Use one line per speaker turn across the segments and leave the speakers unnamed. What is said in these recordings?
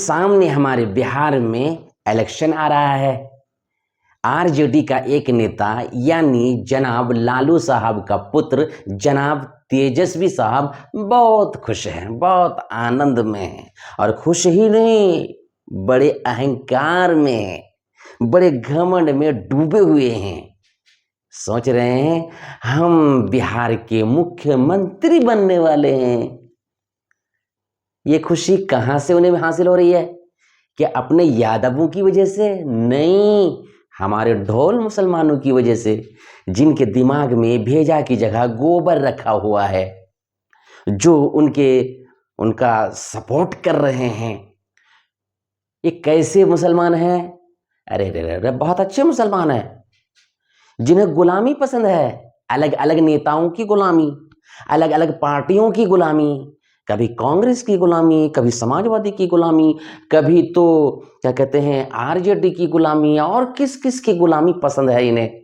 सामने हमारे बिहार में इलेक्शन आ रहा है। आरजेडी का एक नेता यानी जनाब लालू साहब का पुत्र जनाब तेजस्वी साहब बहुत खुश हैं, बहुत आनंद में हैं। और खुश ही नहीं, बड़े अहंकार में, बड़े घमंड में डूबे हुए हैं। सोच रहे हैं हम बिहार के मुख्यमंत्री बनने वाले हैं। ये खुशी कहाँ से उन्हें हासिल हो रही है? क्या अपने यादवों की वजह से? नहीं, हमारे ढोल मुसलमानों की वजह से, जिनके दिमाग में भेजा की जगह गोबर रखा हुआ है, जो उनका सपोर्ट कर रहे हैं। ये कैसे मुसलमान हैं? अरे रे रे, बहुत अच्छे मुसलमान हैं, जिन्हें गुलामी पसंद है, अलग अलग नेताओं की गुलामी, अलग अलग पार्टियों की गुलामी, कभी कांग्रेस की गुलामी, कभी समाजवादी की गुलामी, कभी तो क्या कहते हैं आरजेडी की गुलामी, और किस किस की गुलामी पसंद है इन्हें।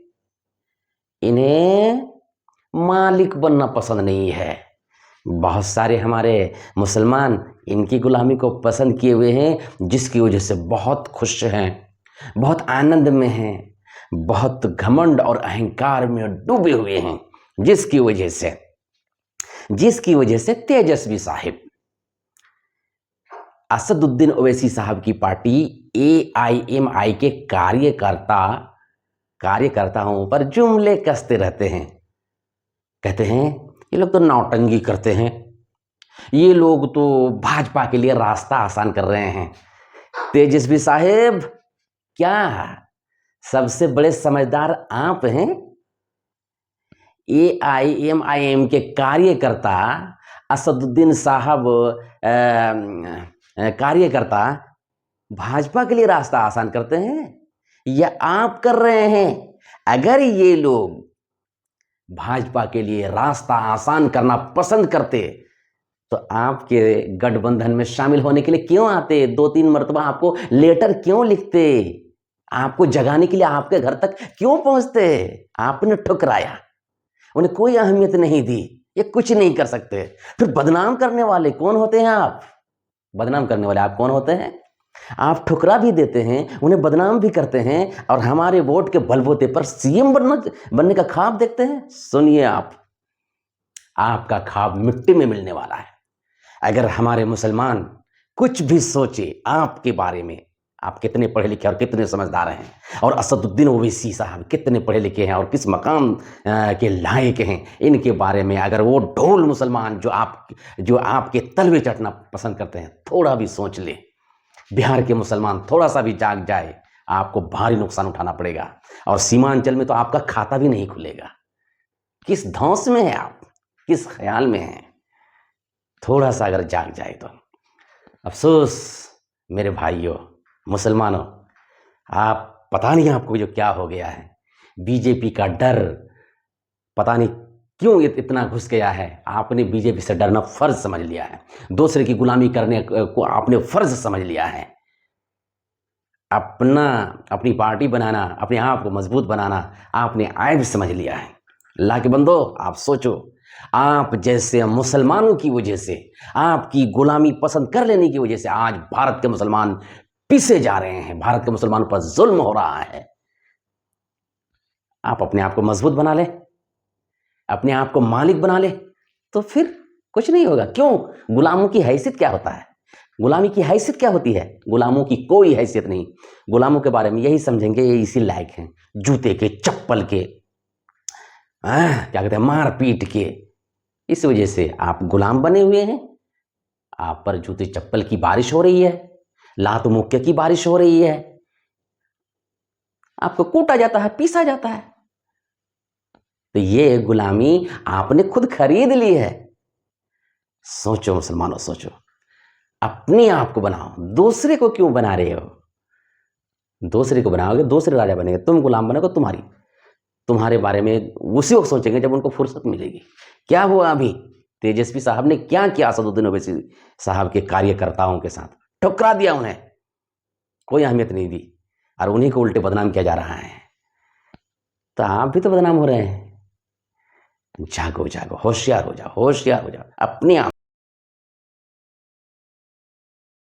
इन्हें मालिक बनना पसंद नहीं है। बहुत सारे हमारे मुसलमान इनकी गुलामी को पसंद किए हुए हैं, जिसकी वजह से बहुत खुश हैं, बहुत आनंद में हैं, बहुत घमंड और अहंकार में डूबे हुए हैं, जिसकी वजह से तेजस्वी साहिब, असदुद्दीन ओवैसी साहब की पार्टी AIMI के कार्यकर्ताओं पर जुमले कसते रहते हैं। कहते हैं ये लोग तो नौटंकी करते हैं, ये लोग तो भाजपा के लिए रास्ता आसान कर रहे हैं। तेजस्वी साहेब, क्या सबसे बड़े समझदार आप हैं? AIMIM के कार्यकर्ता असदुद्दीन साहब कार्यकर्ता भाजपा के लिए रास्ता आसान करते हैं या आप कर रहे हैं? अगर ये लोग भाजपा के लिए रास्ता आसान करना पसंद करते तो आपके गठबंधन में शामिल होने के लिए क्यों आते? 2-3 मरतबा आपको लेटर क्यों लिखते? आपको जगाने के लिए आपके घर तक क्यों पहुंचते? आपने ठुकराया, उन्हें कोई अहमियत नहीं दी, ये कुछ नहीं कर सकते। फिर बदनाम करने वाले कौन होते हैं आप? बदनाम करने वाले आप कौन होते हैं? आप ठुकरा भी देते हैं, उन्हें बदनाम भी करते हैं, और हमारे वोट के बलबूते पर CM बनने का ख्वाब देखते हैं। सुनिए, आपका ख्वाब मिट्टी में मिलने वाला है। अगर हमारे मुसलमान कुछ भी सोचे आपके बारे में, आप कितने पढ़े लिखे और कितने समझदार हैं, और असदुद्दीन ओवैसी साहब कितने पढ़े लिखे हैं और किस मकाम के लायक हैं, इनके बारे में अगर वो ढोल मुसलमान जो आपके तलवे चटना पसंद करते हैं, थोड़ा भी सोच ले, बिहार के मुसलमान थोड़ा सा भी जाग जाए, आपको भारी नुकसान उठाना पड़ेगा। और सीमांचल में तो आपका खाता भी नहीं खुलेगा। किस धौंस में है आप, किस ख्याल में है? थोड़ा सा अगर जाग जाए तो। अफसोस मेरे भाइयों मुसलमानों, आप पता नहीं आपको जो क्या हो गया है। बीजेपी का डर पता नहीं क्यों इतना घुस गया है। आपने बीजेपी से डरना फर्ज समझ लिया है, दूसरे की गुलामी करने को आपने फर्ज समझ लिया है। अपनी पार्टी बनाना, अपने आप को मजबूत बनाना आपने ऐब समझ लिया है। अल्लाह के बंदो, आप सोचो, आप जैसे मुसलमानों की वजह से, आपकी गुलामी पसंद कर लेने की वजह से आज भारत के मुसलमान पीछे जा रहे हैं, भारत के मुसलमानों पर जुल्म हो रहा है। आप अपने आप को मजबूत बना ले, अपने आप को मालिक बना ले, तो फिर कुछ नहीं होगा। क्यों? गुलामों की हैसियत क्या होता है? गुलामी की हैसियत क्या होती है? गुलामों की कोई हैसियत नहीं। गुलामों के बारे में यही समझेंगे ये इसी लायक हैं, जूते के, चप्पल के, क्या कहते हैं, मार पीट के। इस वजह से आप गुलाम बने हुए हैं। आप पर जूते चप्पल की बारिश हो रही है, लात मुक्के की बारिश हो रही है, आपको कूटा जाता है, पीसा जाता है। तो ये गुलामी आपने खुद खरीद ली है। सोचो मुसलमानों, सोचो, अपने आप को बनाओ, दूसरे को क्यों बना रहे हो? दूसरे को बनाओगे, दूसरे राजा बनेंगे, तुम गुलाम बनोगे, तुम्हारे बारे में उसी वक्त सोचेंगे जब उनको फुर्सत मिलेगी। क्या हुआ अभी? तेजस्वी साहब ने क्या किया असदुद्दीन ओवैसी साहब के कार्यकर्ताओं के साथ? ठुकरा दिया उन्हें, कोई अहमियत नहीं दी, और उन्हीं को उल्टे बदनाम किया जा रहा है। तो आप भी तो बदनाम हो रहे हैं। जागो जागो, होशियार हो जाओ, होशियार हो जाओ, अपने आप